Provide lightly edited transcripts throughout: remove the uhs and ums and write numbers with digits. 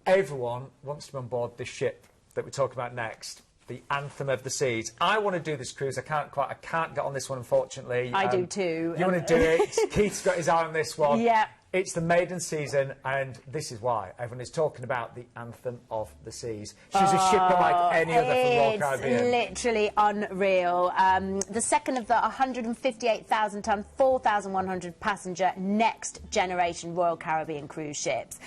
everyone wants to be on board this ship that we're talking about next, the Anthem of the Seas. I want to do this cruise. I can't get on this one, unfortunately. I do too. You want to do it? Keith's got his eye on this one. Yeah. It's the maiden season, and this is why everyone is talking about the Anthem of the Seas. She's a ship unlike any other from Royal Caribbean. It's literally unreal. The second of the 158,000-ton, 4,100 passenger next generation Royal Caribbean cruise ships.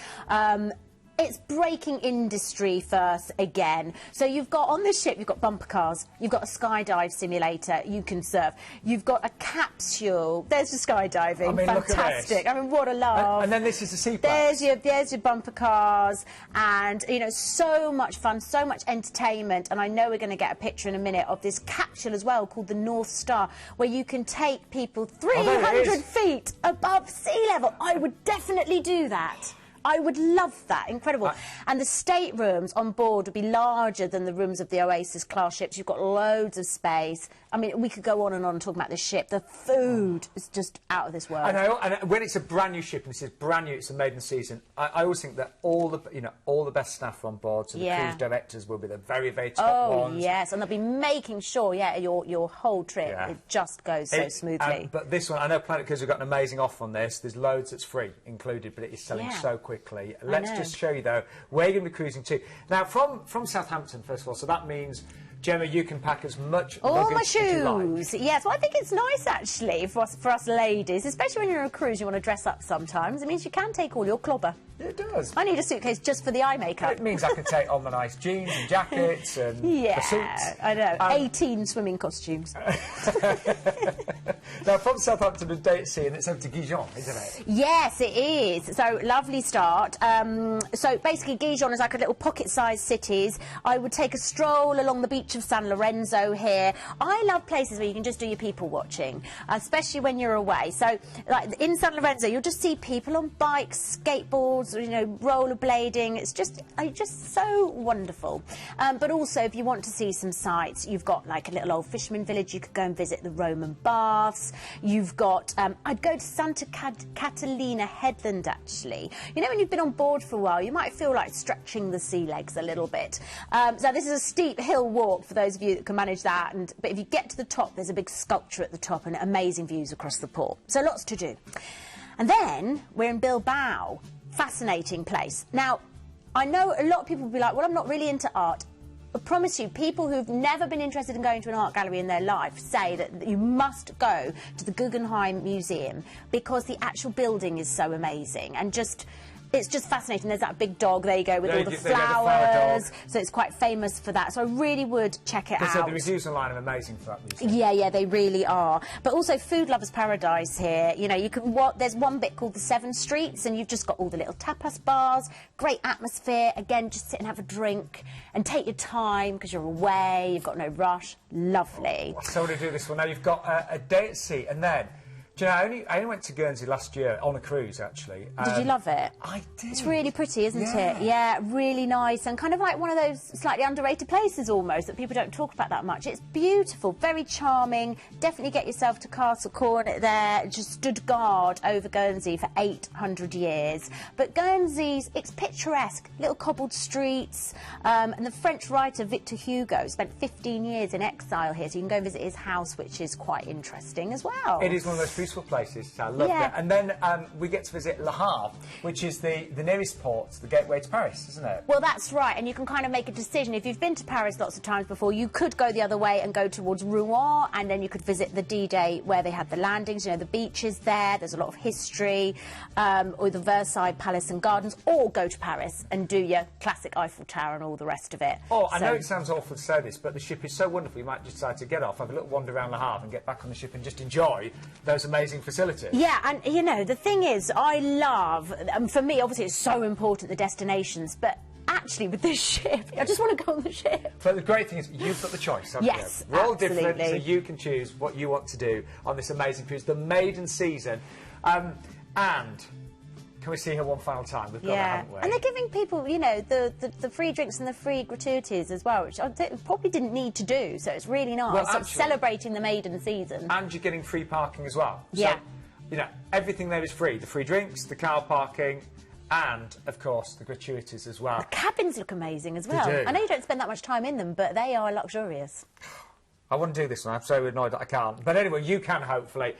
It's breaking industry first again. So you've got, on this ship, you've got bumper cars, you've got a skydive simulator, you can surf, you've got a capsule, there's your skydiving, I mean, fantastic. I mean, what a love. And then this is the seaplane. There's your bumper cars, and, you know, so much fun, so much entertainment, and I know we're going to get a picture in a minute of this capsule as well, called the North Star, where you can take people 300 feet above sea level. I would definitely do that. I would love that. Incredible. And the staterooms on board would be larger than the rooms of the Oasis class ships. You've got loads of space. I mean, we could go on and on talking about this ship. The food is just out of this world. I know, and when it's a brand new ship, and this is brand new, it's a maiden season, I always think that all the best staff are on board, so the cruise directors will be the very, very top ones. Oh, yes, and they'll be making sure, your whole trip, it just goes so smoothly. But this one, I know Planet Cruise have got an amazing offer on this. There's loads that's free included, but it is selling so quickly. Let's just show you, though, where you're going to be cruising to. Now, from Southampton, first of all, so that means, Gemma, you can pack as much all my shoes as you like. Yes, well, I think it's nice, actually, for us ladies, especially when you're on a cruise, you want to dress up sometimes. It means you can take all your clobber. It does. I need a suitcase just for the eye makeup. It means I can take on the nice jeans and jackets and the suits. I know. 18 swimming costumes. Now, from Southampton to day at sea, and it's over to Gijon, isn't it? Yes, it is. So, lovely start. So, basically, Gijon is like a little pocket-sized cities. I would take a stroll along the beach of San Lorenzo here. I love places where you can just do your people watching, especially when you're away. So, like in San Lorenzo, you'll just see people on bikes, skateboards, you know, rollerblading. It's just so wonderful. But also, if you want to see some sights, you've got like a little old fisherman village. You could go and visit the Roman baths. You've got, I'd go to Santa Catalina Headland, actually. You know, when you've been on board for a while, you might feel like stretching the sea legs a little bit. So this is a steep hill walk for those of you that can manage that. But if you get to the top, there's a big sculpture at the top and amazing views across the port. So lots to do. And then we're in Bilbao. Fascinating place. Now, I know a lot of people will be like, well, I'm not really into art. I promise you, people who've never been interested in going to an art gallery in their life say that you must go to the Guggenheim Museum because the actual building is so amazing and it's just fascinating. There's that big dog, there you go, with all the flowers. So it's quite famous for that. So I really would check it out. So the reviews online are amazing for that museum. Yeah, they really are. But also food lovers' paradise here. You know, you can there's one bit called the Seven Streets, and you've just got all the little tapas bars, great atmosphere. Again, just sit and have a drink and take your time because you're away, you've got no rush. Lovely. Oh, so to do this one now, you've got a day at sea, and then. Do you know, I only went to Guernsey last year on a cruise, actually. Did you love it? I did. It's really pretty, isn't it? Yeah, really nice and kind of like one of those slightly underrated places almost that people don't talk about that much. It's beautiful, very charming. Definitely get yourself to Castle Cornet there. It just stood guard over Guernsey for 800 years. But Guernsey's, it's picturesque, little cobbled streets. And the French writer Victor Hugo spent 15 years in exile here, so you can go and visit his house, which is quite interesting as well. It is one of those beautiful places. I love it. And then we get to visit Le Havre, which is the nearest port, the gateway to Paris, isn't it? Well, that's right, and you can kind of make a decision. If you've been to Paris lots of times before, you could go the other way and go towards Rouen, and then you could visit the D-Day where they had the landings, you know, the beaches there, there's a lot of history, or the Versailles Palace and Gardens, or go to Paris and do your classic Eiffel Tower and all the rest of it. Oh, I know it sounds awful to say this, but the ship is so wonderful, you might just decide to get off, have a little wander around Le Havre and get back on the ship and just enjoy those amazing facilities. Yeah, and you know, the thing is, I love, for me, obviously it's so important, the destinations, but actually with this ship, I just want to go on the ship. But the great thing is, you've got the choice, haven't yes, you? We're all absolutely. different, so you can choose what you want to do on this amazing cruise, the maiden season. And can we see her one final time? We've got it, haven't we? And they're giving people, you know, the free drinks and the free gratuities as well, which I probably didn't need to do, so it's really nice. Well, sort of celebrating the maiden season. And you're getting free parking as well. Yeah. So, you know, everything there is free. The free drinks, the car parking, and, of course, the gratuities as well. The cabins look amazing as well. They do. I know you don't spend that much time in them, but they are luxurious. I want to do this one. I'm so annoyed that I can't. But anyway, you can, hopefully.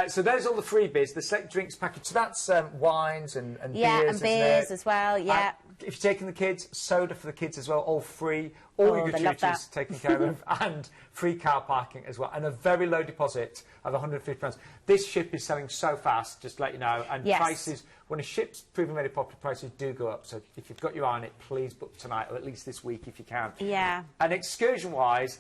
So there's all the freebies, the select drinks package. So that's wines and beers, and beers as well, yeah. If you're taking the kids, soda for the kids as well, all free. All your gratuities taken care of, and free car parking as well, and a very low deposit of £150. This ship is selling so fast, just to let you know, and prices, when a ship's proving very popular, prices do go up. So if you've got your eye on it, please book tonight, or at least this week if you can. Yeah. And excursion-wise,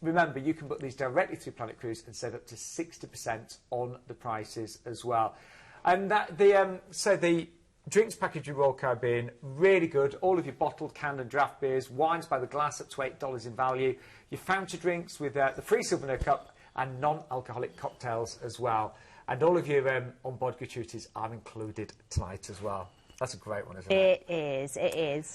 remember, you can book these directly through Planet Cruise and save up to 60% on the prices as well. And that the drinks package with Royal Caribbean, really good. All of your bottled, canned and draft beers, wines by the glass up to $8 in value. Your fountain drinks with the free souvenir cup and non-alcoholic cocktails as well. And all of your onboard gratuities are included tonight as well. That's a great one, isn't it? It is, it is.